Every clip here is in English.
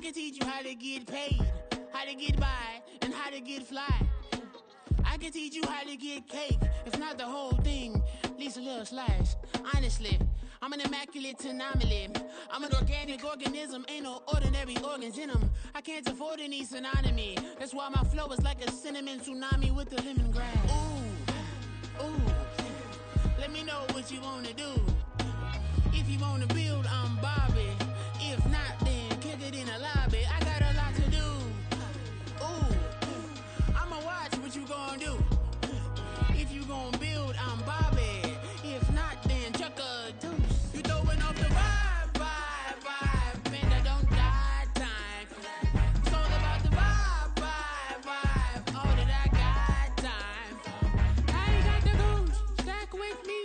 can teach you how to get paid, how to get by, and how to get fly. I can teach you how to get cake, if not the whole thing, at least a little slice. Honestly, I'm an immaculate anomaly. I'm an organic organism, ain't no ordinary organs in them. I can't afford any synonymy. That's why my flow is like a cinnamon tsunami with the lemongrass. Ooh, ooh, let me know what you wanna do. If you wanna build, I'm Bobby. If not, then kick it in the lobby. I got a lot to do. Ooh, I'ma watch what you gonna do. If you gonna build, I'm Bobby. If not, then chuck a deuce. You throwing off the vibe, vibe, vibe. Man, I don't got time. It's all about the vibe, vibe, vibe. All that I got time. I ain't got the goose, stack with me.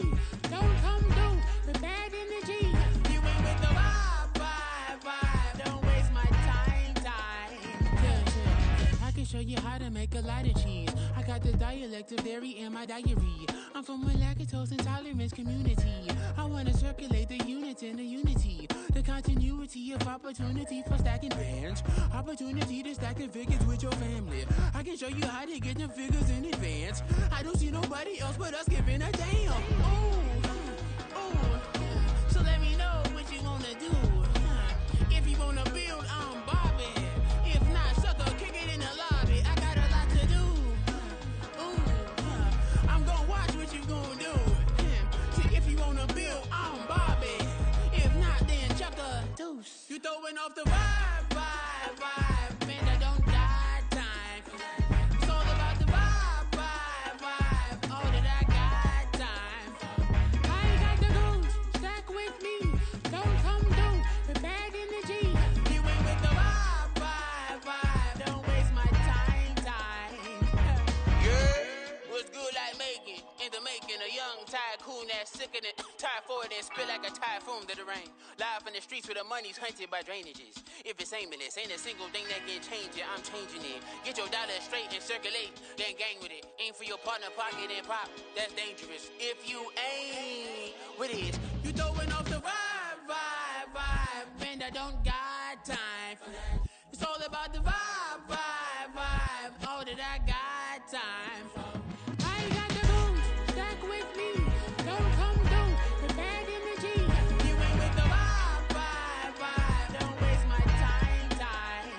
Don't come through the bad energy. You ain't with the vibe, vibe, vibe. Don't waste my time, time. Yeah. I can show you how to make a lot of cheese. I got the dialect of dairy in my diary. I'm from a lactose intolerance community. I wanna circulate the units and the unity. The continuity of opportunity for stacking bands. Opportunity to stack the figures with your family. I can show you how to get the figures in advance. I don't see nobody else but us giving a damn. Ooh, ooh. So let me know what you wanna do. If you wanna build, I'm Bobby. If not, sucker, kick it in the lobby. I got a lot to do. Ooh, I'm gonna watch what you gonna do. See, if you wanna build, I'm Bobby. If not, then chuck a deuce. You throwing off the vibe, vibe, vibe. Man, I don't got time. It's all about the vibe, vibe, vibe. All that I got time. I ain't got the goose, stack with me. Don't come through the bad energy. You ain't with the vibe, vibe, vibe. Don't waste my time, time. Yeah, what's good like making? In the making, a young tycoon that's sick of it. Tired for it and spit like a typhoon to the rain. Live in the streets where the money's hunted by drainages. If it's aimless, ain't a single thing that can change it. I'm changing it. Get your dollar straight and circulate, then gang with it. Aim for your partner, pocket and pop. That's dangerous. If you ain't with it, you throwing off the vibe, vibe, vibe. Man, I don't got time for that. It's all about the vibe, vibe, vibe. All that I got time for. I ain't got the goose, stack with me. Don't come through the bad energy. You ain't with the vibe, vibe, vibe. Don't waste my time, time.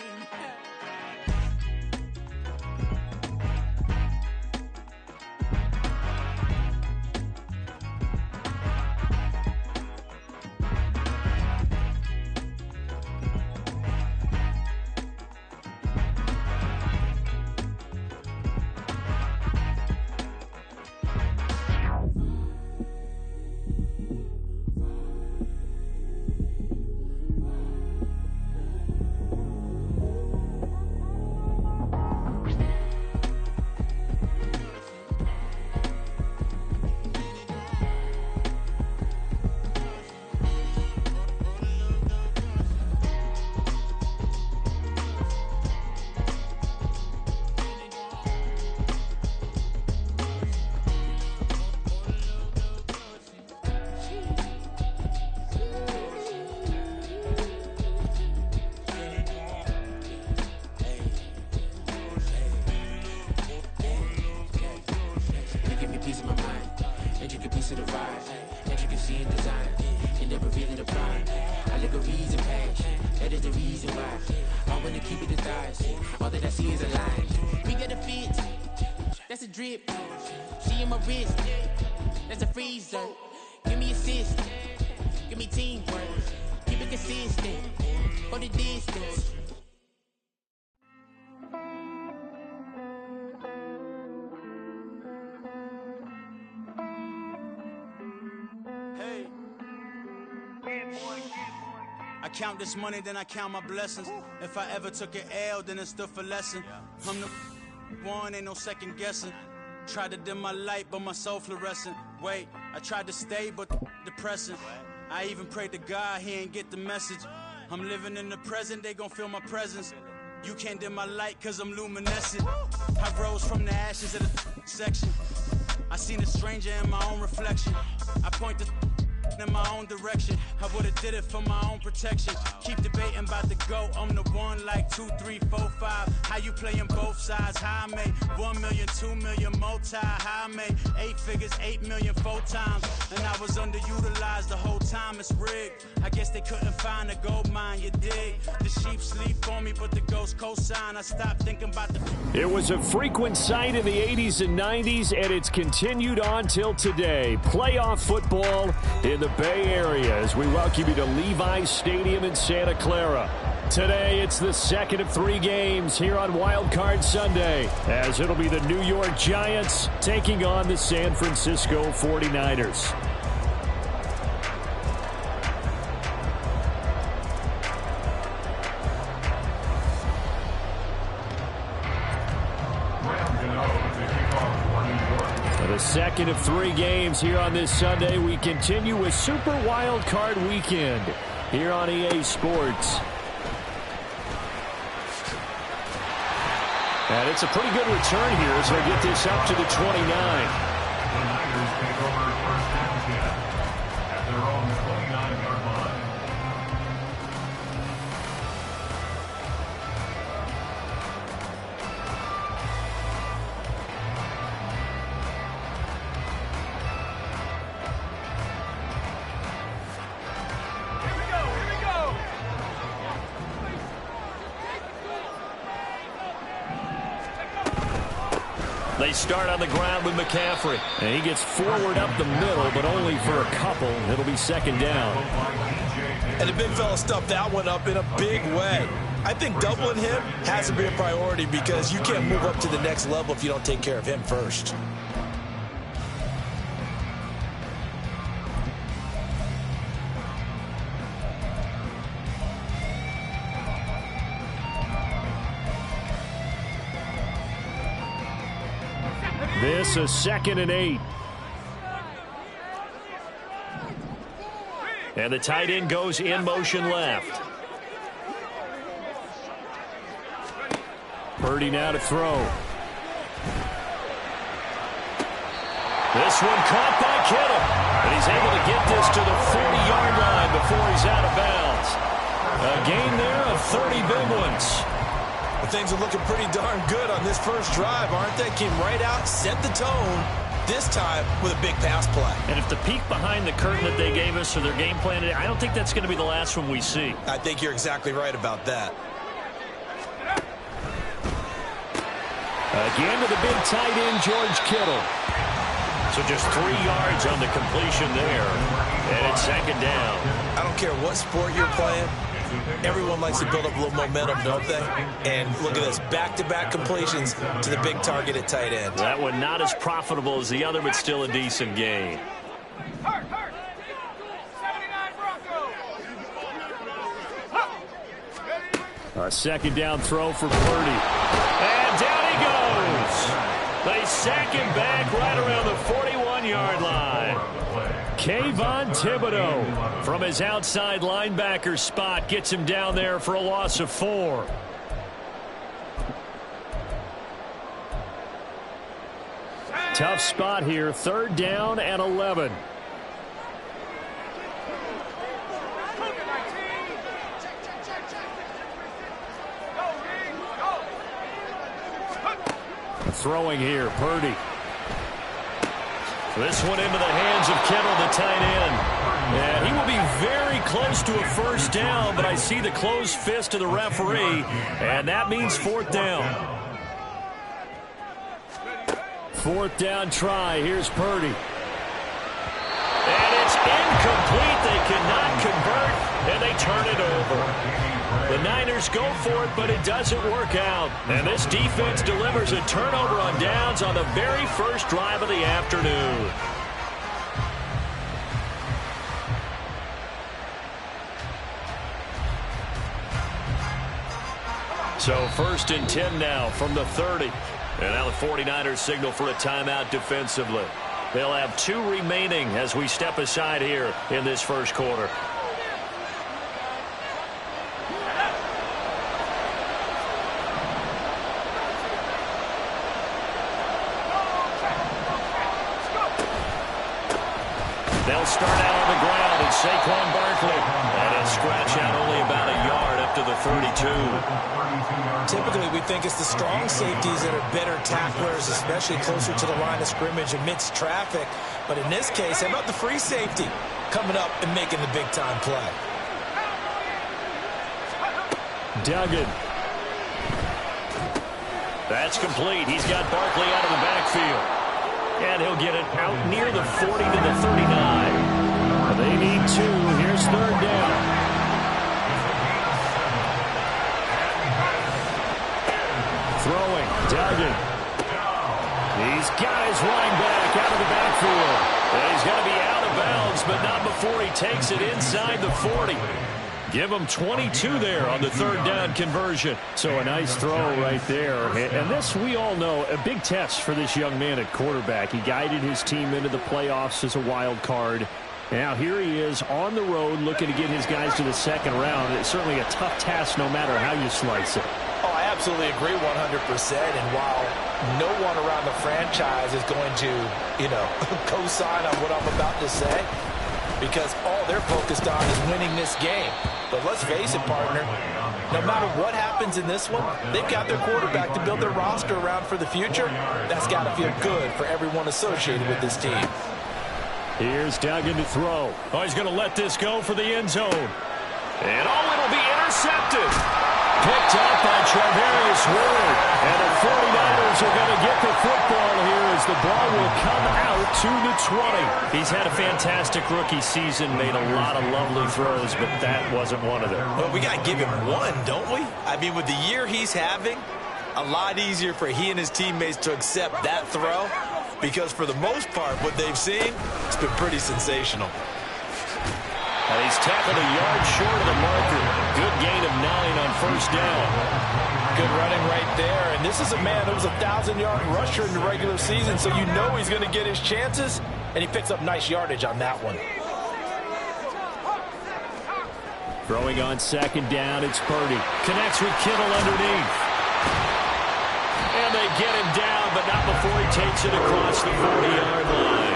That's a drip. She in my wrist. That's a freezer. Give me assist. Give me teamwork. Keep it consistent. For the distance. Hey. I count this money, then I count my blessings. If I ever took an L, then it stood for lesson. I'm the one, ain't no second guessing. Tried to dim my light, but my soul fluorescent. Wait, I tried to stay, but depressing. I even prayed to God, he ain't get the message. I'm living in the present, they gon' feel my presence. You can't dim my light, cause I'm luminescent. I rose from the ashes of the section. I seen a stranger in my own reflection. I point the in my own direction. I would've did it for my own protection. Keep debating about the GOAT. I'm the one like 2, 3, 4, 5. How you playing both sides? How I made 1 million, 2 million, multi. How I made 8 figures, 8 million 4 times. And I was underutilized the whole time. It's rigged. I guess they couldn't find a gold mine. You dig? The sheep sleep on me, but the ghost cosign. I stopped thinking about the. It was a frequent sight in the 80s and 90s, and it's continued on till today. Playoff football in the Bay Area as we welcome you to Levi's Stadium in Santa Clara. Today, it's the second of 3 games here on Wild Card Sunday, as it'll be the New York Giants taking on the San Francisco 49ers. The second of 3 games here on this Sunday. We continue with Super Wild Card Weekend here on EA Sports. And it's a pretty good return here as they get this up to the 29. The Niners take over first and 10 at their own 29-yard line. They start on the ground with McCaffrey. And he gets forward up the middle, but only for a couple. It'll be second down. And the big fella stuffed that one up in a big way. I think doubling him has to be a priority because you can't move up to the next level if you don't take care of him first. This a 2nd and 8. And the tight end goes in motion left. Purdy now to throw. This one caught by Kittle. And he's able to get this to the 40-yard line before he's out of bounds. A gain there of 30 big ones. Things are looking pretty darn good on this first drive, aren't they? Came right out, set the tone, this time with a big pass play. And if the peek behind the curtain that they gave us or their game plan, I don't think that's going to be the last one we see. I think you're exactly right about that. Again to the big tight end, George Kittle. So just 3 yards on the completion there. And it's second down. I don't care what sport you're playing. Everyone likes to build up a little momentum, don't they? And look at this, back-to-back completions to the big target at tight end. That one not as profitable as the other, but still a decent gain. A second down throw for Purdy. And down he goes. They sack him back right around the 41-yard line. Kayvon Thibodeau from his outside linebacker spot gets him down there for a loss of 4. Tough spot here, 3rd down and 11. Throwing here, Purdy. This one into the hands of Kittle, the tight end. And he will be very close to a first down, but I see the closed fist of the referee, and that means 4th down. 4th down try. Here's Purdy. And it's incomplete. They cannot convert, and they turn it over. The Niners go for it, but it doesn't work out. And this defense delivers a turnover on downs on the very first drive of the afternoon. So 1st and 10 now from the 30. And now the 49ers signal for a timeout defensively. They'll have 2 remaining as we step aside here in this first quarter. They'll start out on the ground, and Saquon Barkley. And he'll scratch out only about a yard up to the 32. Typically, we think it's the strong safeties that are better tacklers, especially closer to the line of scrimmage amidst traffic. But in this case, how about the free safety coming up and making the big-time play? Duggan. That's complete. He's got Barkley out of the backfield. And he'll get it out near the 40 to the 39. They need 2. Here's third down. Throwing. Duggan. He's got his running back out of the backfield. And he's going to be out of bounds, but not before he takes it inside the 40. Give him 22 there on the third down conversion. So a nice throw right there. And this, we all know, a big test for this young man at quarterback. He guided his team into the playoffs as a wild card. Now here he is on the road looking to get his guys to the second round. It's certainly a tough task no matter how you slice it. Oh, I absolutely agree 100%. And while no one around the franchise is going to, co-sign on what I'm about to say, because all they're focused on is winning this game. But let's face it, partner, no matter what happens in this one, they've got their quarterback to build their roster around for the future. That's got to feel good for everyone associated with this team. Here's Duggan to throw. Oh, he's going to let this go for the end zone. And it'll be intercepted. Picked up by Charvarius Ward. And the 49ers are going to get the football here as the ball will come out to the 20. He's had a fantastic rookie season, made a lot of lovely throws, but that wasn't one of them. Well, we got to give him one, don't we? I mean, with the year he's having, a lot easier for he and his teammates to accept that throw, because for the most part, what they've seen, it's been pretty sensational. And he's tackled a yard short of the marker. Good gain of 9 on first down. Good running right there. And this is a man that was a 1,000-yard rusher in the regular season, so you know he's going to get his chances, and he picks up nice yardage on that one. Throwing on second down, it's Purdy. Connects with Kittle underneath. And they get him down, but not before he takes it across the 40-yard line.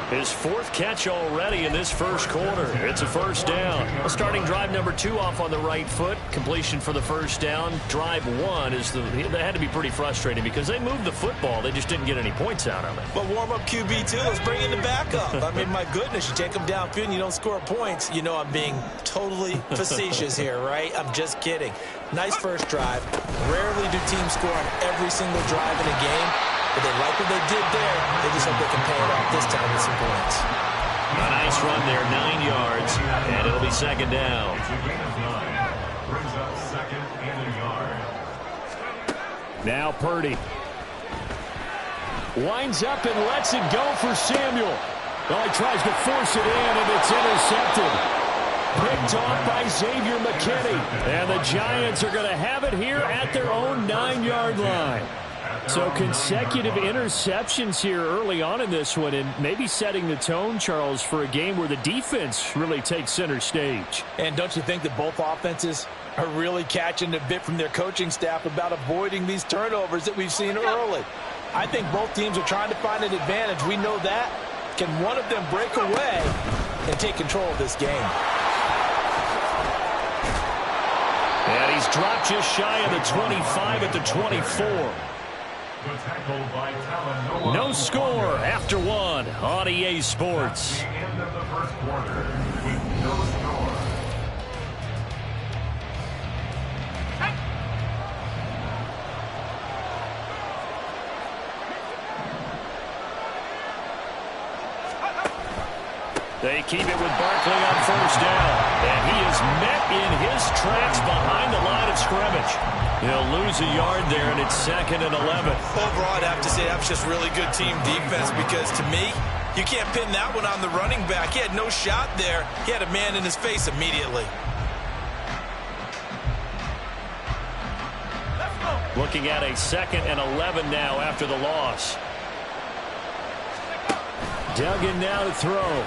His 4th catch already in this first quarter. It's a first down. Well, starting drive number 2 off on the right foot. Completion for the first down. Drive 1 is that had to be pretty frustrating because they moved the football. They just didn't get any points out of it. But warm up QB2. Let's bring in the backup. I mean, my goodness, you take them downfield and you don't score points. You know I'm being totally facetious here, right? I'm just kidding. Nice first drive. Rarely do teams score on every single drive in a game. But they like what they did there. They just hope they can pay it off this time with some points. A nice run there, 9 yards, and it'll be second down. Now Purdy. Winds up and lets it go for Samuel. Well, he tries to force it in, and it's intercepted. Picked off by Xavier McKinney. And the Giants are going to have it here at their own 9-yard line. So consecutive interceptions here early on in this one, and maybe setting the tone, Charles, for a game where the defense really takes center stage. And don't you think that both offenses are really catching a bit from their coaching staff about avoiding these turnovers that we've seen early? I think both teams are trying to find an advantage. We know that. Can one of them break away and take control of this game? And he's dropped just shy of the 25 at the 24. No score after 1 on EA Sports. End of the first quarter with no score. They keep it with Barkley on first down. And he is met in his tracks behind the line of scrimmage. He'll lose a yard there, and it's 2nd and 11. Overall, I'd have to say that was just really good team defense because, to me, you can't pin that one on the running back. He had no shot there. He had a man in his face immediately. Looking at a 2nd and 11 now after the loss. Duggan now to throw.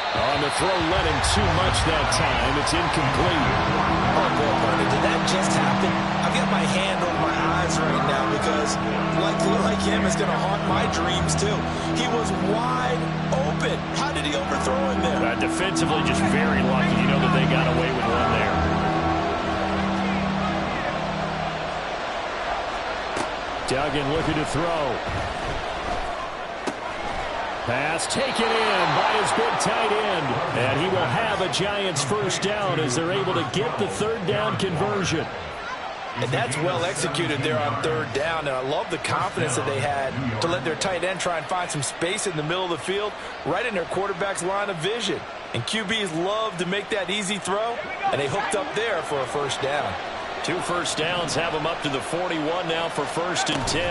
On the throw, let him too much that time. It's incomplete. Oh, boy, partner, did that just happen? I've got my hand over my eyes right now because like him is going to haunt my dreams, too. He was wide open. How did he overthrow him there? Defensively, just very lucky. You know that they got away with one there. Duggan looking to throw. Pass taken in by his big tight end. And he will have a Giants first down as they're able to get the third down conversion. And that's well executed there on third down. And I love the confidence that they had to let their tight end try and find some space in the middle of the field, right in their quarterback's line of vision. And QBs love to make that easy throw, and they hooked up there for a first down. 2 first downs have him up to the 41 now for 1st and 10.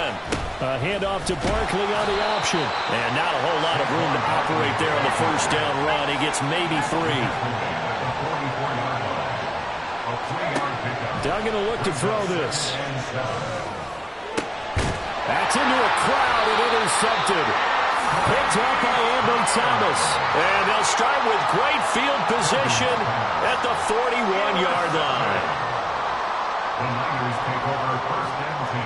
A handoff to Barkley on the option. And not a whole lot of room to operate there on the first down run. He gets maybe 3. Duggan will look to throw this. That's into a crowd and intercepted. Picked up by Ambry Thomas. And they'll start with great field position at the 41-yard line. The Niners take over 1st and 10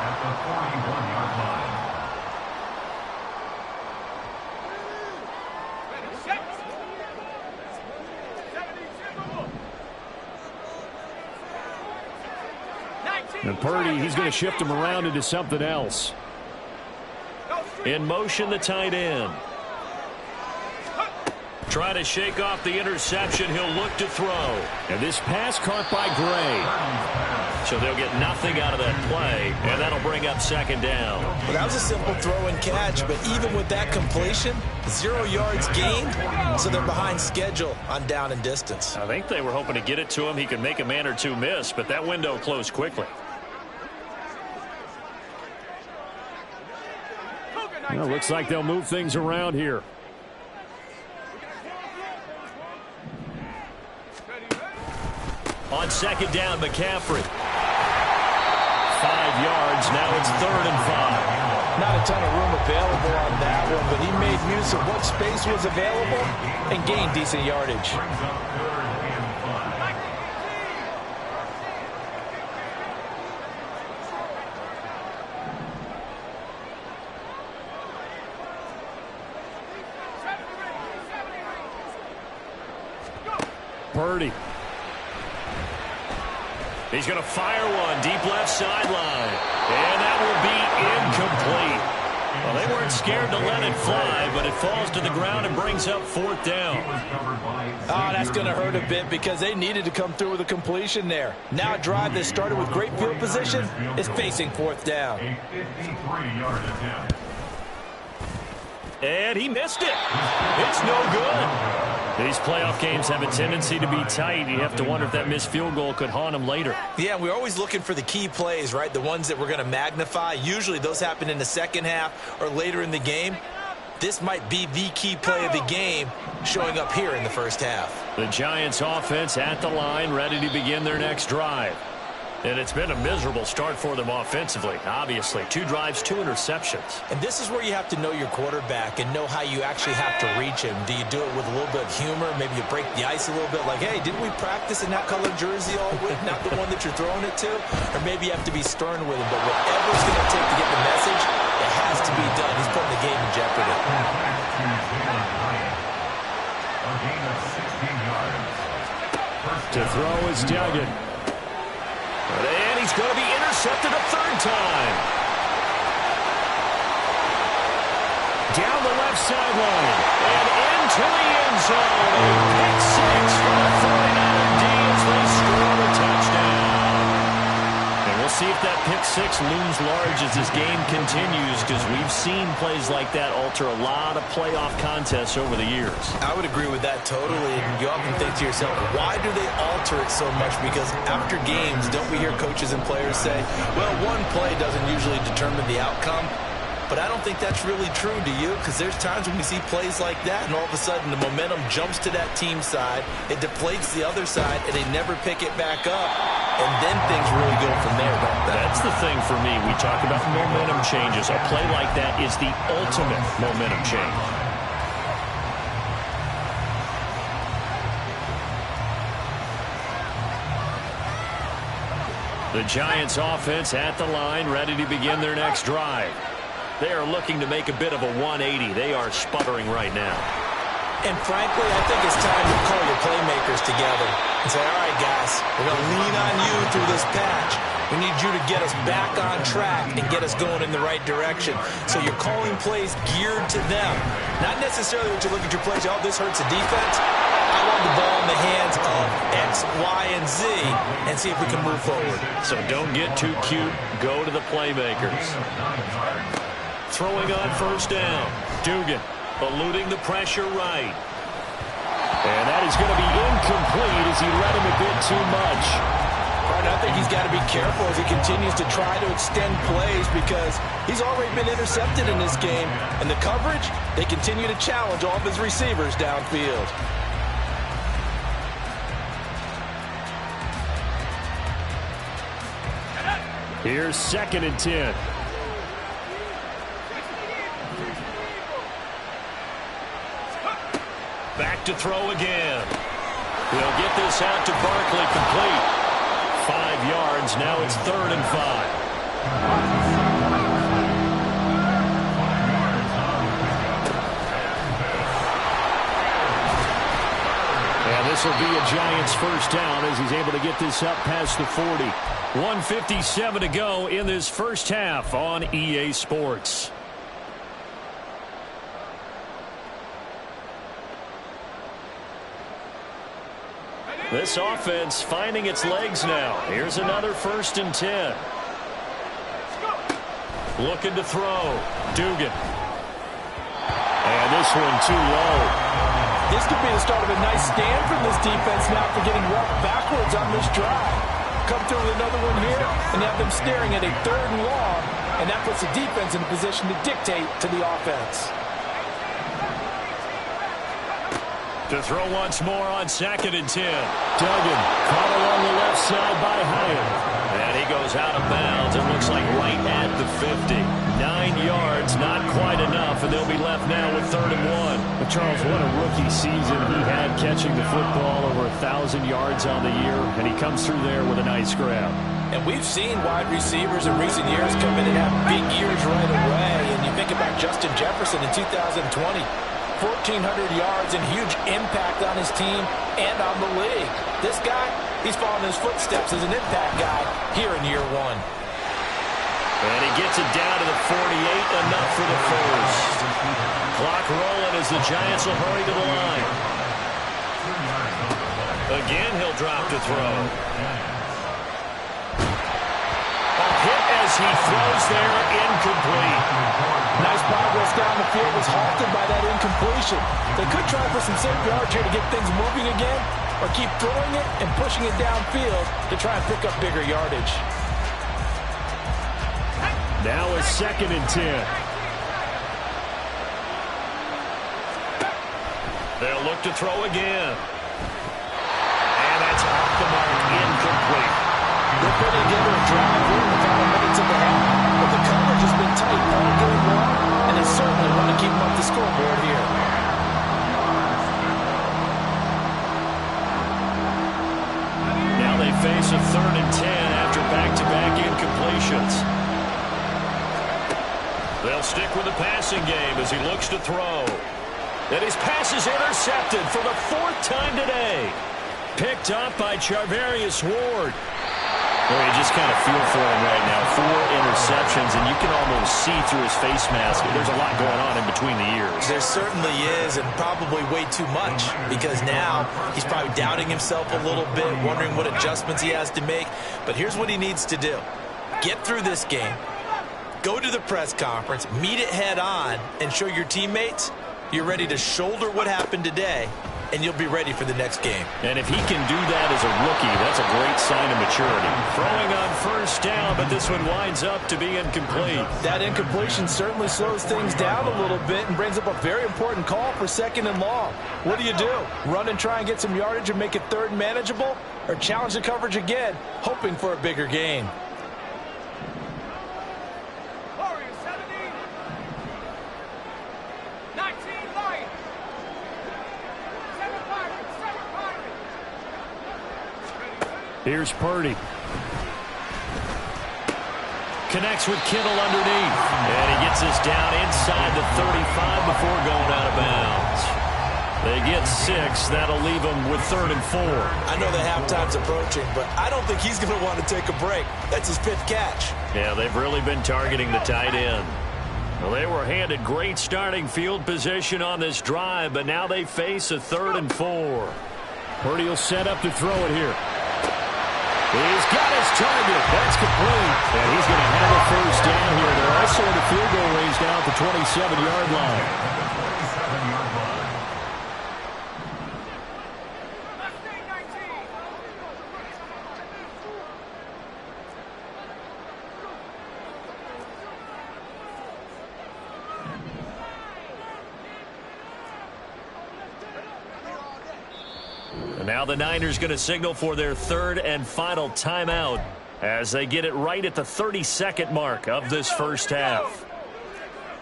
at the 41-yard line. And Purdy, he's going to shift him around into something else. In motion, the tight end. Try to shake off the interception. He'll look to throw. And this pass caught by Gray. So they'll get nothing out of that play, and that'll bring up 2nd down. Well, that was a simple throw and catch, but even with that completion, 0 yards gained, so they're behind schedule on down and distance. I think they were hoping to get it to him. He could make a man or two miss, but that window closed quickly. Well, looks like they'll move things around here. On 2nd down, McCaffrey. 5 yards. Now it's 3rd and 5. Not a ton of room available on that one, but he made use of what space was available and gained decent yardage. Purdy. He's going to fire one deep left sideline. And that will be incomplete. Well, they weren't scared to let it fly, but it falls to the ground and brings up 4th down. Oh, that's going to hurt a bit because they needed to come through with a completion there. Now a drive that started with great field position is facing 4th down. A 53-yard attempt. And he missed it. It's no good. These playoff games have a tendency to be tight. You have to wonder if that missed field goal could haunt him later. Yeah, we're always looking for the key plays, right? The ones that we're going to magnify. Usually those happen in the second half or later in the game. This might be the key play of the game showing up here in the first half. The Giants offense at the line, ready to begin their next drive. And it's been a miserable start for them offensively, obviously. 2 drives, 2 interceptions. And this is where you have to know your quarterback and know how you actually have to reach him. Do you do it with a little bit of humor? Maybe you break the ice a little bit like, hey, didn't we practice in that colored jersey all week? Not the one that you're throwing it to? Or maybe you have to be stern with him. But whatever it's going to take to get the message, it has to be done. He's putting the game in jeopardy. A gain of 16 yards. To throw is Duggan. And he's going to be intercepted a 3rd time. Down the left sideline. And into the end zone. Pick 6 for the 49er D as they score a touchdown. And we'll see if that pick 6 looms large as this game continues, because we've seen plays like that alter a lot of playoff contests over the years. I would agree with that totally. And you often think to yourself, why do they alter it so much? Because after games, don't we hear coaches and players say, well, one play doesn't usually determine the outcome? But I don't think that's really true, do you? Because there's times when we see plays like that, and all of a sudden the momentum jumps to that team side, it deflates the other side, and they never pick it back up. And then things really go from there, don't they? That's the thing for me. We talk about momentum changes. A play like that is the ultimate momentum change. The Giants offense at the line, ready to begin their next drive. They are looking to make a bit of a 180. They are sputtering right now. And frankly, I think it's time to call your playmakers together and say, all right, guys, we're going to lean on you through this patch. We need you to get us back on track and get us going in the right direction. So you're calling plays geared to them. Not necessarily when you look at your plays, oh, this hurts the defense. I want the ball in the hands of X, Y, and Z and see if we can move forward. So don't get too cute. Go to the playmakers. Throwing on first down. Dugan eluding the pressure right. And that is going to be incomplete as he led him a bit too much. Right, I think he's got to be careful as he continues to try to extend plays because he's already been intercepted in this game. And the coverage, they continue to challenge all of his receivers downfield. Here's 2nd and 10. Back to throw again. He'll get this out to Barkley complete. 5 yards. Now it's 3rd and 5. And this will be a Giants first down as he's able to get this up past the 40. 1:57 to go in this first half on EA Sports. This offense finding its legs now. Here's another 1st and 10. Looking to throw. Dugan. And this one too low. This could be the start of a nice stand from this defense now for getting roughed backwards on this drive. Come through with another one here and have them staring at a 3rd and long, and that puts the defense in a position to dictate to the offense. To throw once more on 2nd and 10. Duggan caught along the left side by Hyatt. And he goes out of bounds. It looks like right at the 50. 9 yards, not quite enough, and they'll be left now with 3rd and 1. But Charles, what a rookie season he had catching the football, over 1,000 yards on the year, and he comes through there with a nice grab. And we've seen wide receivers in recent years come in and have big years right away. And you think about Justin Jefferson in 2020. 1,400 yards and huge impact on his team and on the league. This guy, he's following his footsteps as an impact guy here in year 1. And he gets it down to the 48, enough for the first. Clock rolling as the Giants will hurry to the line. Again, he'll drop to throw. A hit as he throws there, incomplete. Nice progress down the field was halted by that incompletion. They could try for some safe yards here to get things moving again, or keep throwing it and pushing it downfield to try and pick up bigger yardage. Now a 2nd and 10. They'll look to throw again. And that's off the mark, incomplete. They're putting together a drive here in the final minutes of the half, but the coverage has been tight all game long, and they certainly want to keep them up the scoreboard here. Now they face a 3rd and 10 after back-to-back incompletions. They'll stick with the passing game as he looks to throw. And his pass is intercepted for the 4th time today. Picked up by Charvarius Ward. Well, you just kind of feel for him right now. 4 interceptions, and you can almost see through his face mask. There's a lot going on in between the ears. There certainly is, and probably way too much, because now he's probably doubting himself a little bit, wondering what adjustments he has to make. But here's what he needs to do. Get through this game. Go to the press conference, meet it head on, and show your teammates you're ready to shoulder what happened today, and you'll be ready for the next game. And if he can do that as a rookie, that's a great sign of maturity. Throwing on first down, but this one winds up to be incomplete. That incompletion certainly slows things down a little bit and brings up a very important call for 2nd and long. What do? Run and try and get some yardage and make it 3rd and manageable? Or challenge the coverage again, hoping for a bigger gain? Here's Purdy. connects with Kittle underneath. And he gets this down inside the 35 before going out of bounds. They get 6. That'll leave them with 3rd and 4. I know the halftime's approaching, but I don't think he's going to want to take a break. That's his 5th catch. Yeah, they've really been targeting the tight end. Well, they were handed great starting field position on this drive, but now they face a 3rd and 4. Purdy will set up to throw it here. He's got his target. That's complete. And he's going to have a first down here. They're also in the field goal range now at the 27-yard line. And now the Niners going to signal for their 3rd and final timeout as they get it right at the 32nd mark of this first half.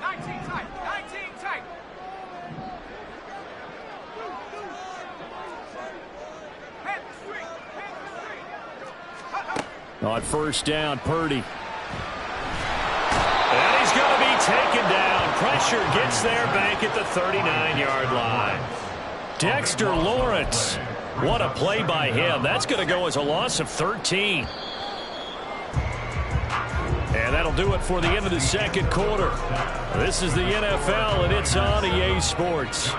19 tight. On first down, Purdy. And he's going to be taken down. Pressure gets there back at the 39-yard line. Dexter Lawrence. What a play by him. That's going to go as a loss of 13. And that'll do it for the end of the second quarter. This is the NFL, and it's on EA Sports.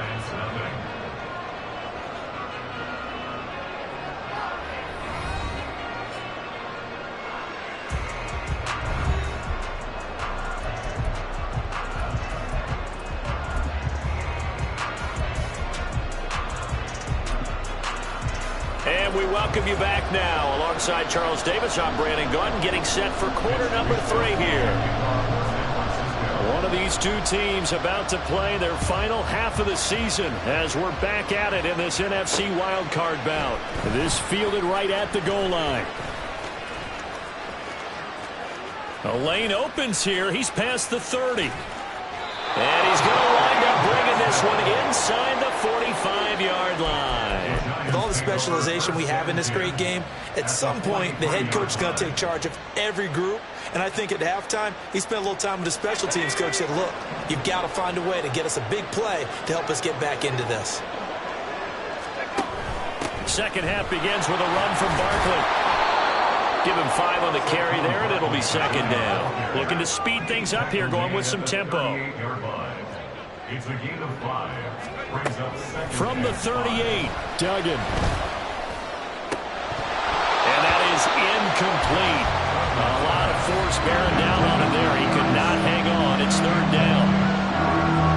And we welcome you back now. Alongside Charles Davis, I'm Brandon Gunn, getting set for quarter number 3 here. One of these two teams about to play their final half of the season as we're back at it in this NFC wildcard bout. This fielded right at the goal line. A lane opens here. He's past the 30. And he's going to wind up bringing this one inside the 45-yard line. With all the specialization we have in this great game, at some point the head coach is going to take charge of every group. And I think at halftime, he spent a little time with the special teams coach, said, look, you've got to find a way to get us a big play to help us get back into this. Second half begins with a run from Barkley. Give him 5 on the carry there, and it'll be second down. Looking to speed things up here, going with some tempo. It's a gain of 5. From the 38, Duggan. And that is incomplete. A lot of force bearing down on him there. He could not hang on. It's 3rd down.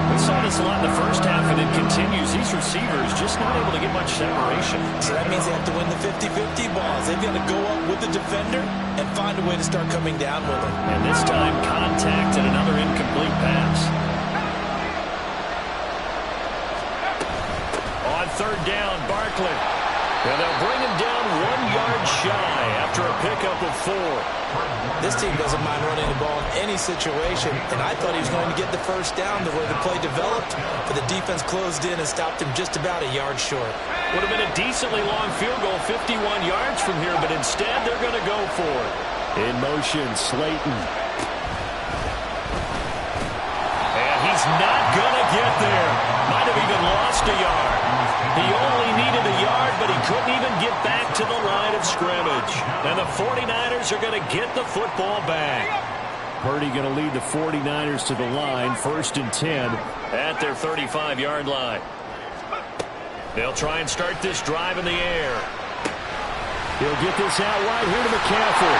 We saw this a lot in the first half, and it continues. These receivers just not able to get much separation. So that means they have to win the 50-50 balls. They've got to go up with the defender and find a way to start coming down with him. And this time, contact and another incomplete pass. On 3rd down, Barkley. And they'll bring him down 1 yard shy after a pickup of 4. This team doesn't mind running the ball in any situation, and I thought he was going to get the first down the way the play developed, but the defense closed in and stopped him just about a yard short. Would have been a decently long field goal, 51 yards from here, but instead they're going to go for it. In motion, Slayton. And he's not going to get there. Might have even lost a yard. He only needed a yard, but he couldn't even get back to the line of scrimmage. And the 49ers are going to get the football back. Purdy going to lead the 49ers to the line, 1st and 10 at their 35-yard line. They'll try and start this drive in the air. He'll get this out wide here to McCaffrey.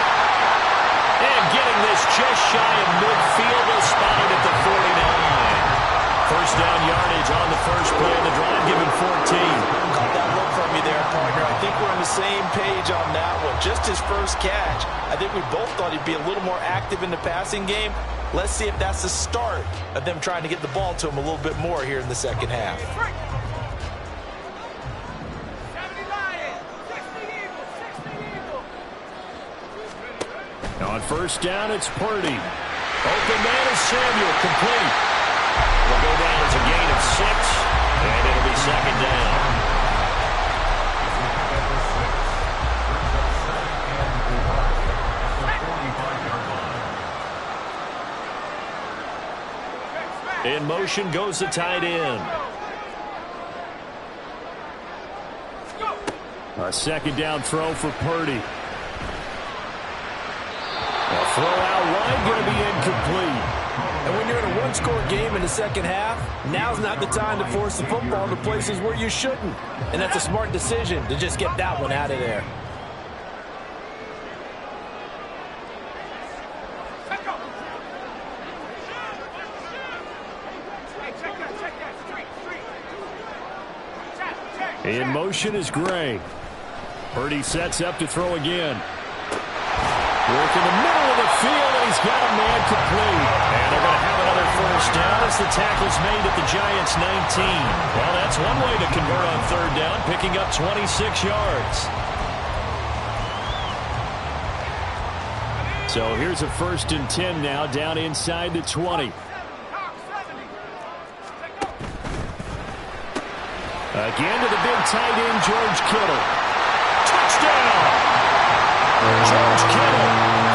And getting this just shy of midfield, they'll spot it at the 49. First down yardage on the first play of the drive, give him 14. Caught that look from you there, partner. I think we're on the same page on that one. Just his first catch. I think we both thought he'd be a little more active in the passing game. Let's see if that's the start of them trying to get the ball to him a little bit more here in the second half. On first down, it's Purdy. Open man is Samuel, complete. Will go down as a gain of 6, and it'll be second down. In motion goes the tight end. A second down throw for Purdy. A throw out wide, going to be incomplete. And when you're in a one-score game in the second half, now's not the time to force the football to places where you shouldn't. And that's a smart decision to just get that one out of there. In motion is Gray. Purdy sets up to throw again. Work in the middle of the field, and he's got a man complete. And they're going to have another first down as the tackle's made at the Giants' 19. Well, that's one way to convert on third down, picking up 26 yards. So here's a 1st and 10 now, down inside the 20. Again to the big tight end, George Kittle. Touchdown! George Kittle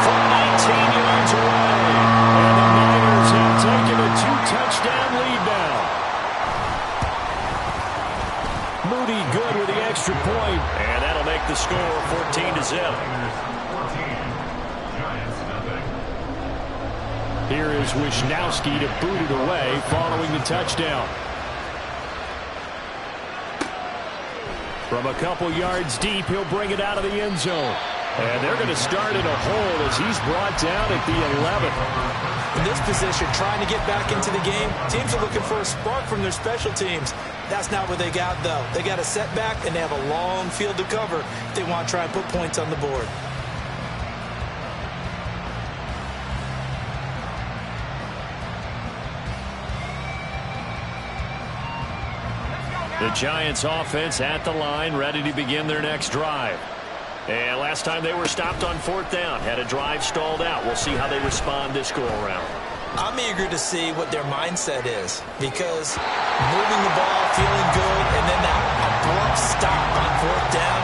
from 19 yards away. And the Niners have taken a 2-touchdown lead now. Moody good with the extra point, and that'll make the score 14-0. Here is Wisnowski to boot it away following the touchdown. From a couple yards deep, he'll bring it out of the end zone. And they're going to start in a hole as he's brought down at the 11. In this position, trying to get back into the game, teams are looking for a spark from their special teams. That's not what they got, though. They got a setback, and they have a long field to cover if they want to try and put points on the board. The Giants offense at the line, ready to begin their next drive. And last time they were stopped on 4th down, had a drive stalled out. We'll see how they respond this go-around. I'm eager to see what their mindset is, because moving the ball, feeling good, and then that abrupt stop on 4th down,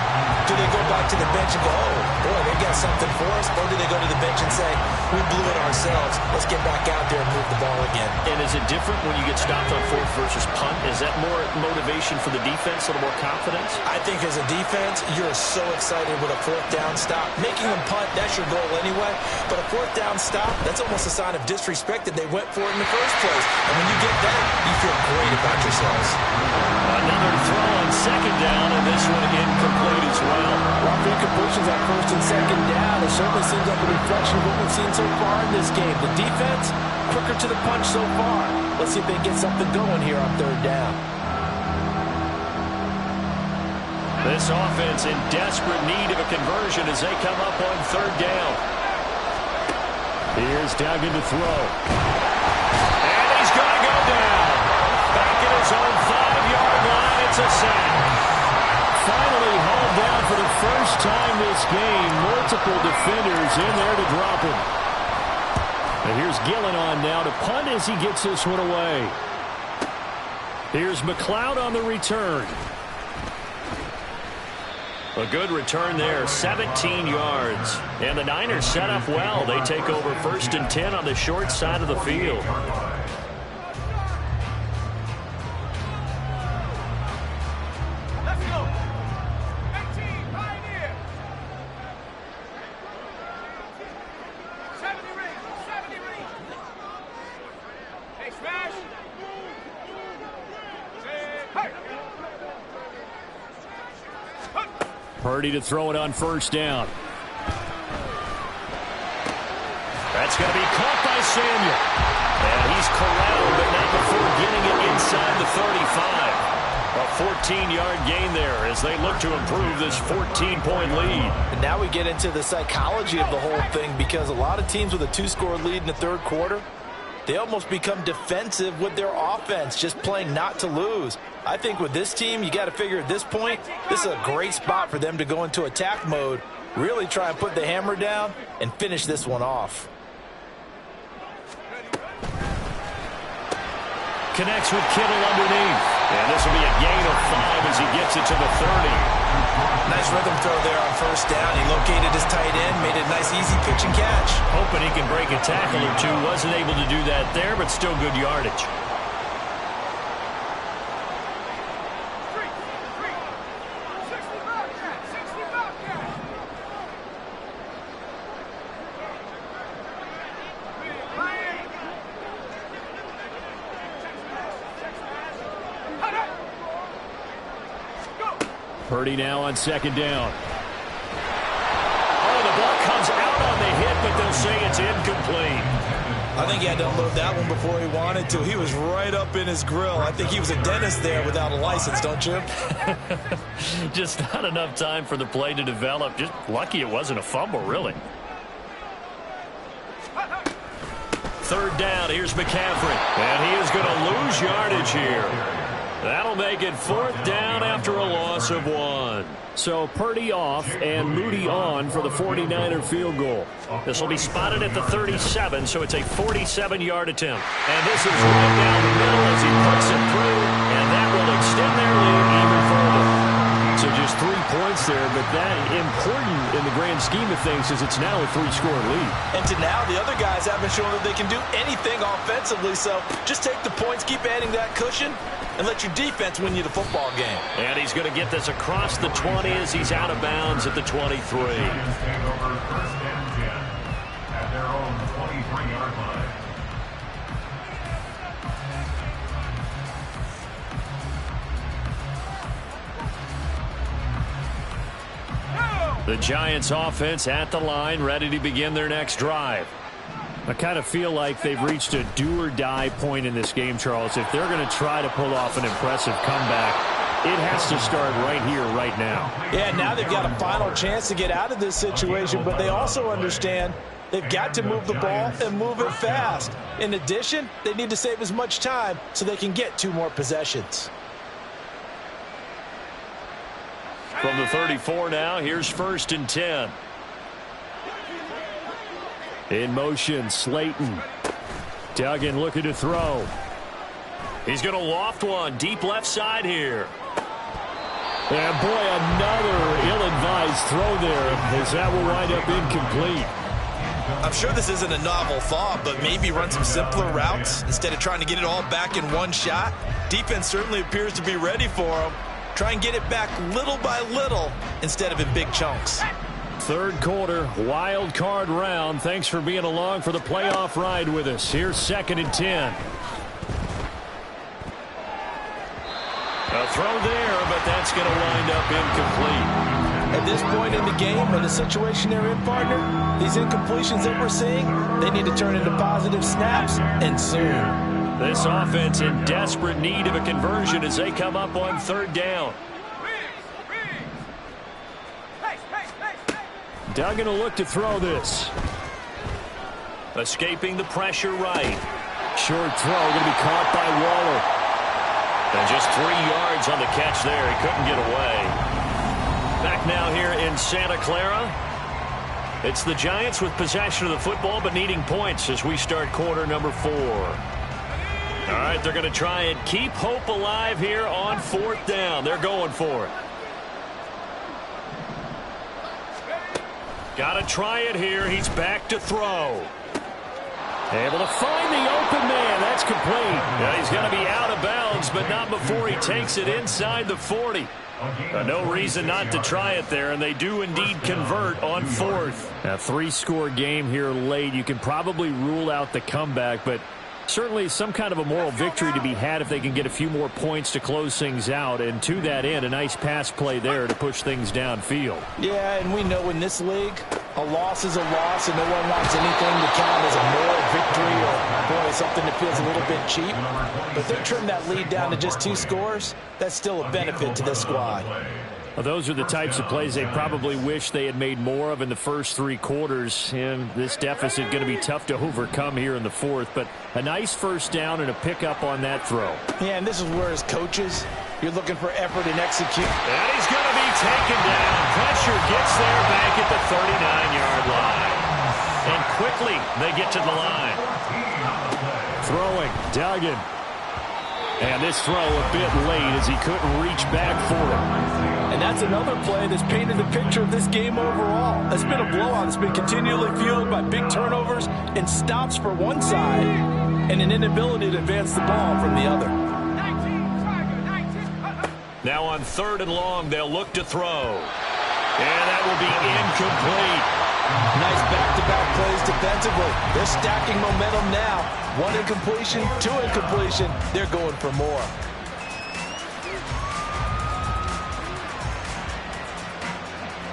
do they go back to the bench and go, oh, boy, they got something for us, or do they go to the bench and say, we blew it ourselves, let's get back out there and move the ball again? And is it different when you get stopped on 4th versus punt? Is that more motivation for the defense, a little more confidence? I think as a defense, you're so excited with a 4th down stop. Making them punt, that's your goal anyway, but a 4th down stop, that's almost a sign of disrespect that they went for it in the first place. And when you get that, you feel great about yourselves. Another throw on 2nd down, and this one incomplete as well. Rough incompletions on 1st and 2nd down. It certainly seems like a reflection of what we've seen so far in this game. The defense, quicker to the punch so far. Let's see if they get something going here on 3rd down. This offense in desperate need of a conversion as they come up on 3rd down. Here's Duggan to throw. And he's going to go down. Back at his own 5-yard line, it's a sack. Finally hauled down for the first time this game. Multiple defenders in there to drop him. And here's Gillen on now to punt as he gets this one away. Here's McLeod on the return. A good return there, 17 yards. And the Niners set up well. They take over 1st and 10 on the short side of the field. Let's go. 18, Pioneer. 70 ring. Hey, smash. Hey. Purdy to throw it on 1st down. That's going to be caught by Samuel. And he's corralled, but not before getting it inside the 35. A 14-yard gain there as they look to improve this 14-point lead. And now we get into the psychology of the whole thing, because a lot of teams with a 2-score lead in the 3rd quarter, they almost become defensive with their offense, just playing not to lose. I think with this team, you got to figure at this point, this is a great spot for them to go into attack mode, really try and put the hammer down and finish this one off. Connects with Kittle underneath. And this will be a gain of 5 as he gets it to the 30. Nice rhythm throw there on 1st down. He located his tight end, made a nice easy pitch and catch. Hoping he can break a tackle or two. Wasn't able to do that there, but still good yardage. Purdy now on second down. Oh, the ball comes out on the hit, but they'll say it's incomplete. I think he had to unload that one before he wanted to. He was right up in his grill. I think he was a dentist there without a license, don't you? Just not enough time for the play to develop. Just lucky it wasn't a fumble, really. Third down, here's McCaffrey. And he is going to lose yardage here. That'll make it fourth down after a loss of 1. So Purdy off and Moody on for the 49er field goal. This will be spotted at the 37, so it's a 47-yard attempt. And this is right down the middle as he puts it through, and that will extend their lead even further. So just 3 points there, but that important in the grand scheme of things is it's now a 3-score lead. And to now, the other guys haven't shown that they can do anything offensively, so just take the points, keep adding that cushion, and let your defense win you the football game. And he's going to get this across the 20 as he's out of bounds at the 23. Take over 1st and 10 at their own 23-yard line. The Giants offense at the line, ready to begin their next drive. I kind of feel like they've reached a do-or-die point in this game, Charles. If they're going to try to pull off an impressive comeback, it has to start right here, right now. Yeah, now they've got a final chance to get out of this situation, but they also understand they've got to move the ball and move it fast. In addition, they need to save as much time so they can get 2 more possessions. From the 34 now, here's 1st and 10. In motion, Slayton. Duggan looking to throw. He's going to loft one deep left side here. And boy, another ill-advised throw there as that will wind up incomplete. I'm sure this isn't a novel thought, but maybe run some simpler routes instead of trying to get it all back in one shot. Defense certainly appears to be ready for him. Try and get it back little by little instead of in big chunks. Third quarter, wild card round. Thanks for being along for the playoff ride with us. Here's 2nd and 10. A throw there, but that's going to wind up incomplete. At this point in the game, in the situation they're in, partner, these incompletions that we're seeing, they need to turn into positive snaps, and soon. This offense in desperate need of a conversion as they come up on 3rd down. Duggan will look to throw this. Escaping the pressure right. Short throw going to be caught by Waller. And just 3 yards on the catch there. He couldn't get away. Back now here in Santa Clara. It's the Giants with possession of the football but needing points as we start quarter number 4. All right, they're going to try and keep hope alive here on 4th down. They're going for it. Got to try it here. He's back to throw. Able to find the open man. That's complete. Yeah, he's going to be out of bounds, but not before he takes it inside the 40. No reason not to try it there, and they do indeed convert on 4th. A 3-score game here late. You can probably rule out the comeback, but certainly some kind of a moral victory to be had if they can get a few more points to close things out. And to that end, a nice pass play there to push things downfield. Yeah, and we know in this league, a loss is a loss, and no one wants anything to count as a moral victory or, boy, something that feels a little bit cheap. But if they trim that lead down to just 2 scores, that's still a benefit to this squad. Well, those are the types of plays they probably wish they had made more of in the first 3 quarters. And this deficit going to be tough to overcome here in the 4th. But a nice first down and a pickup on that throw. Yeah, and this is where as coaches, you're looking for effort and execute. And he's going to be taken down. Pressure gets there back at the 39-yard line. And quickly they get to the line. Throwing, Duggan. And this throw a bit late as he couldn't reach back for it. And that's another play that's painted the picture of this game overall. It's been a blowout. It's been continually fueled by big turnovers and stops for one side and an inability to advance the ball from the other. Now on 3rd and long, they'll look to throw. And that will be incomplete. Nice back-to-back plays defensively. They're stacking momentum now. 1 incompletion, 2 incompletion. They're going for more.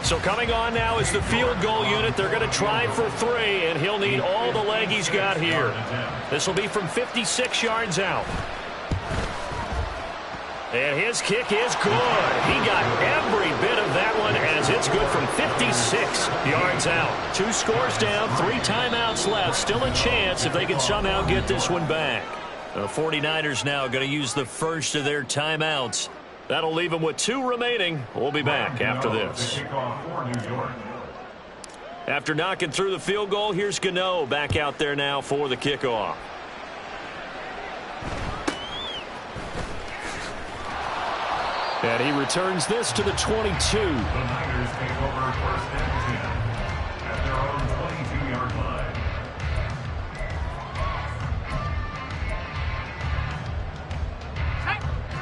So coming on now is the field goal unit. They're going to try for 3, and he'll need all the leg he's got here. This will be from 56 yards out. And his kick is good. He got every bit of that one as it's good from 56 yards out. 2 scores down, 3 timeouts left. Still a chance if they can somehow get this one back. The 49ers now going to use the first of their timeouts. That'll leave them with 2 remaining. We'll be back after this. After knocking through the field goal, here's Gano back out there now for the kickoff. And he returns this to the 22. The Niners take over first and 10 at their own 22-yard line.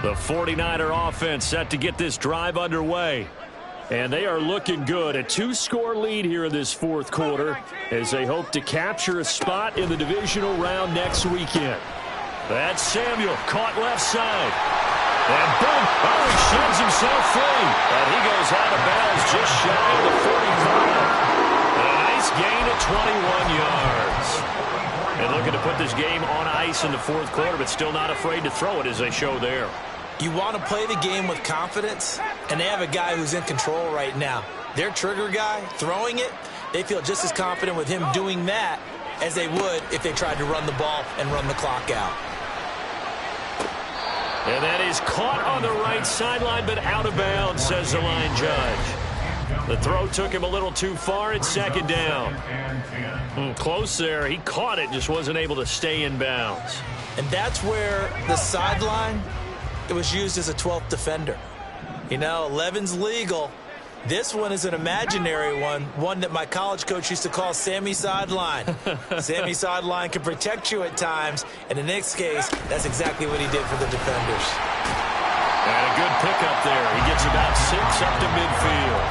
The 49er offense set to get this drive underway. And they are looking good. A 2-score lead here in this 4th quarter as they hope to capture a spot in the divisional round next weekend. That's Samuel, caught left side. And boom, oh, he sheds himself free. And he goes out of bounds just shy of the 45. And a nice gain of 21 yards. And looking to put this game on ice in the 4th quarter, but still not afraid to throw it as they show there. You want to play the game with confidence, and they have a guy who's in control right now. Their trigger guy, throwing it, they feel just as confident with him doing that as they would if they tried to run the ball and run the clock out. And that is caught on the right sideline, but out of bounds, says the line judge. The throw took him a little too far. It's 2nd down. Close there. He caught it, just wasn't able to stay in bounds. And that's where the sideline, it was used as a 12th defender. You know, 11's legal. This one is an imaginary one that my college coach used to call Sammy Sideline. Sammy Sideline can protect you at times, and in this case, that's exactly what he did for the defenders. And a good pickup there. He gets about 6 up to midfield.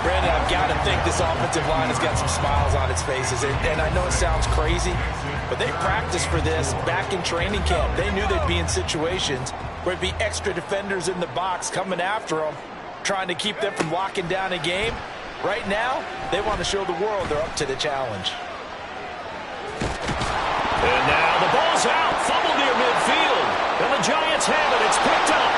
Brandon, I've got to think this offensive line has got some smiles on its faces, and I know it sounds crazy, but they practiced for this back in training camp. They knew they'd be in situations where it'd be extra defenders in the box coming after them, trying to keep them from locking down a game. Right now, they want to show the world they're up to the challenge. And now the ball's out, fumbled near midfield, and the Giants have it. It's picked up.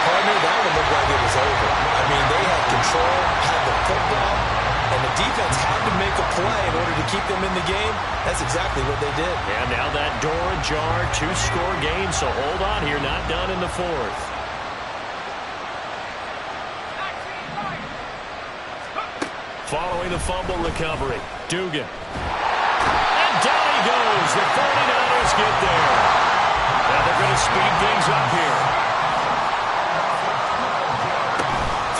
Partner, that one looked like it was over. I mean, they had control, had the football, and the defense had to make a play in order to keep them in the game. That's exactly what they did. And now that door ajar, 2-score game, so hold on here, not done in the 4th. Following the fumble recovery, Dugan. And down he goes. The 49ers get there. Now they're going to speed things up here.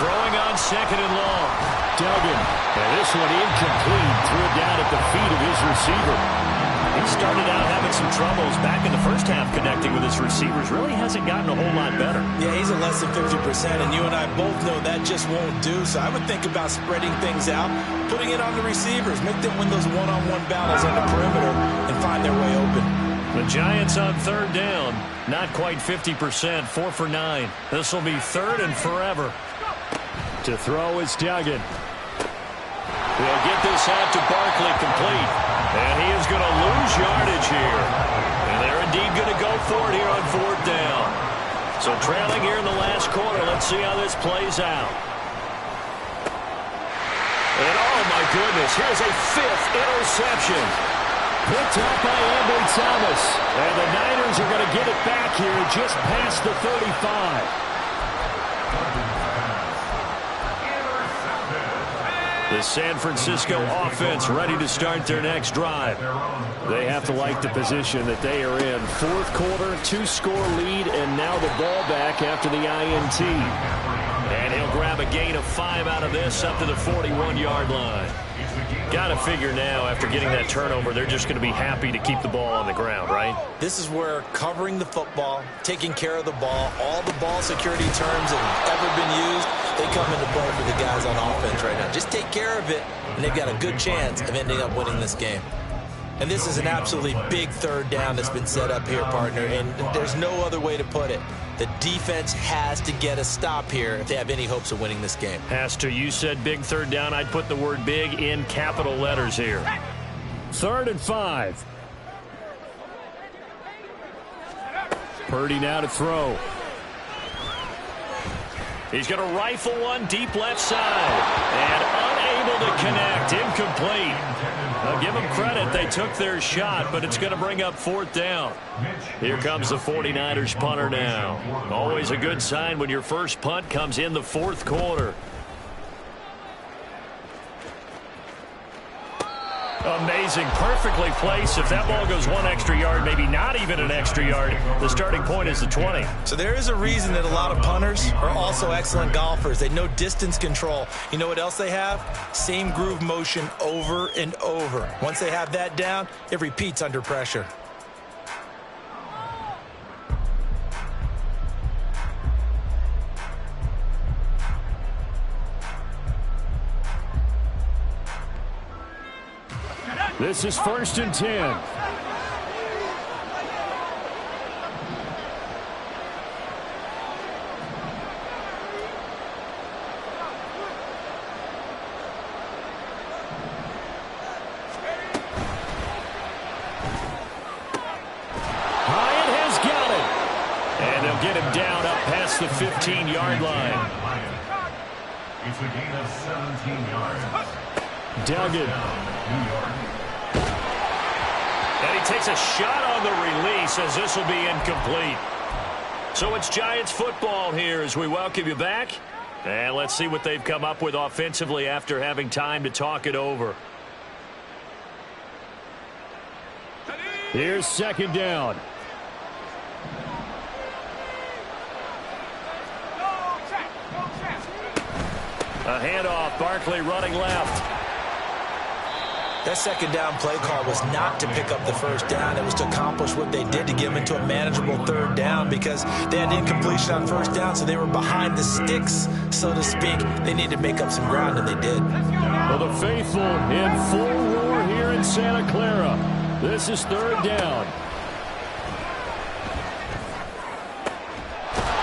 Throwing on 2nd and long. Dugan. And this one incomplete. Threw it down at the feet of his receiver. He started out having some troubles back in the first half connecting with his receivers. Really hasn't gotten a whole lot better. Yeah, he's at less than 50%, and you and I both know that just won't do. So I would think about spreading things out, putting it on the receivers, make them win those one-on-one battles on the perimeter and find their way open. The Giants on 3rd down. Not quite 50%, 4 for 9. This will be 3rd and forever. To throw is Duggan. He'll get this out to Barkley complete. And he is going to lose yardage here. And they're indeed going to go for it here on 4th down. So trailing here in the last quarter. Let's see how this plays out. And oh my goodness, here's a 5th interception. Picked up by Ambry Thomas. And the Niners are going to get it back here just past the 35. The San Francisco offense ready to start their next drive. They have to like the position that they are in. 4th quarter, 2-score lead, and now the ball back after the INT. And he'll grab a gain of 5 out of this up to the 41-yard line. Got to figure now, after getting that turnover, they're just going to be happy to keep the ball on the ground, right? This is where covering the football, taking care of the ball, all the ball security terms that have ever been used, they come into play for the guys on offense right now. Just take care of it, and they've got a good chance of ending up winning this game. And this is an absolutely big 3rd down that's been set up here, partner, and there's no other way to put it. The defense has to get a stop here if they have any hopes of winning this game. Pastor, you said big third down. I'd put the word big in capital letters here. 3rd and 5. Purdy now to throw. He's going to rifle one deep left side. And unable to connect. Incomplete. I'll give them credit. They took their shot, but it's going to bring up 4th down. Here comes the 49ers punter now. Always a good sign when your first punt comes in the 4th quarter. Amazing. Perfectly placed. If that ball goes 1 extra yard, maybe not even an extra yard, the starting point is the 20. So there is a reason that a lot of punters are also excellent golfers. They know distance control. You know what else they have? Same groove motion over and over. Once they have that down, it repeats under pressure. This is 1st and 10. Hyatt has got it. And they'll get him down up past the 15-yard line. It's a gain of 17 yards. Duggan. New York. And he takes a shot on the release as this will be incomplete. So it's Giants football here as we welcome you back. And let's see what they've come up with offensively after having time to talk it over. Here's 2nd down. A handoff. Barkley running left. That 2nd down play call was not to pick up the 1st down. It was to accomplish what they did to get them into a manageable 3rd down because they had incompletion on 1st down, so they were behind the sticks, so to speak. They needed to make up some ground, and they did. Well, the faithful in full roar here in Santa Clara. This is 3rd down.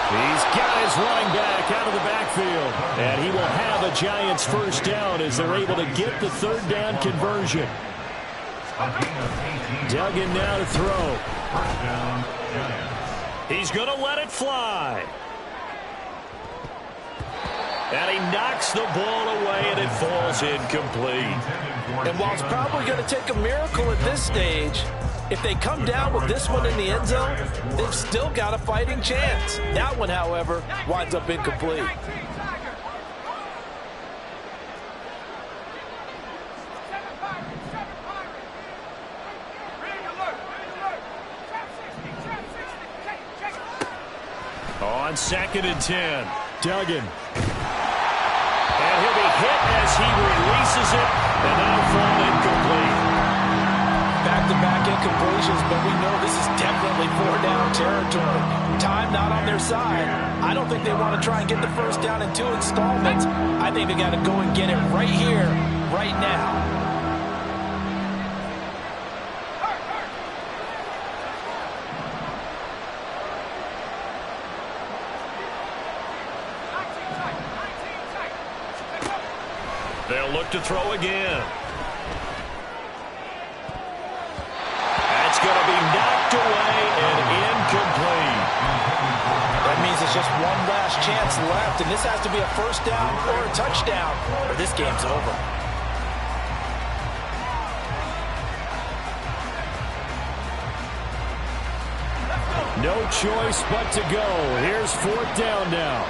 He's got his running back out of the backfield. And he will have a Giants 1st down as they're able to get the 3rd down conversion. Duggan now to throw. First down, Giants. He's going to let it fly. And he knocks the ball away, and it falls incomplete. And while it's probably going to take a miracle at this stage, if they come down with this one in the end zone, they've still got a fighting chance. That one, however, winds up incomplete. On 2nd and 10, Duggan. And he'll be hit as he releases it, and that'll fall incomplete. Back-to-back incompletions, but we know this is definitely 4-down territory. Time not on their side. I don't think they want to try and get the 1st down in 2 installments. I think they got to go and get it right here, right now. They'll look to throw again. That's going to be knocked away and incomplete. That means it's just one last chance left, and this has to be a 1st down or a touchdown, or this game's over. No choice but to go. Here's 4th down now.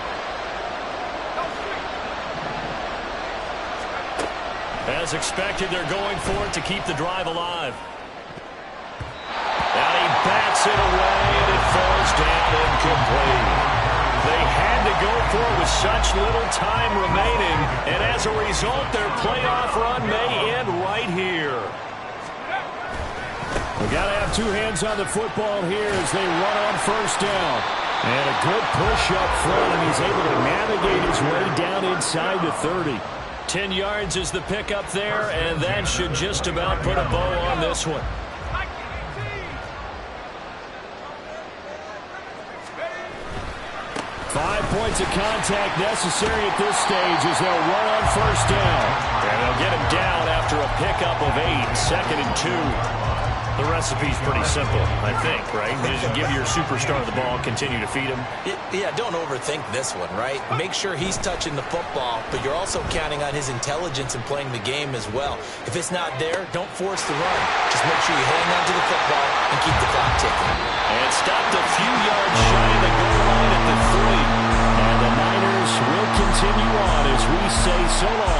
As expected, they're going for it to keep the drive alive. And he bats it away, and it falls down incomplete. They had to go for it with such little time remaining, and as a result, their playoff run may end right here. We've got to have 2 hands on the football here as they run on 1st down. And a good push up front, and he's able to navigate his way down inside the 30. 10 yards is the pickup there, and that should just about put a bow on this one. 5 points of contact necessary at this stage as they'll run on first down. And they'll get him down after a pickup of 8, 2nd and 2. The recipe's pretty simple, I think, right? You just give your superstar the ball, continue to feed him. Yeah, don't overthink this one, right? Make sure he's touching the football, but you're also counting on his intelligence in playing the game as well. If it's not there, don't force the run. Just make sure you hang on to the football and keep the clock ticking. And stopped a few yards shy of the goal line at the 3. And the Niners will continue on as we say so long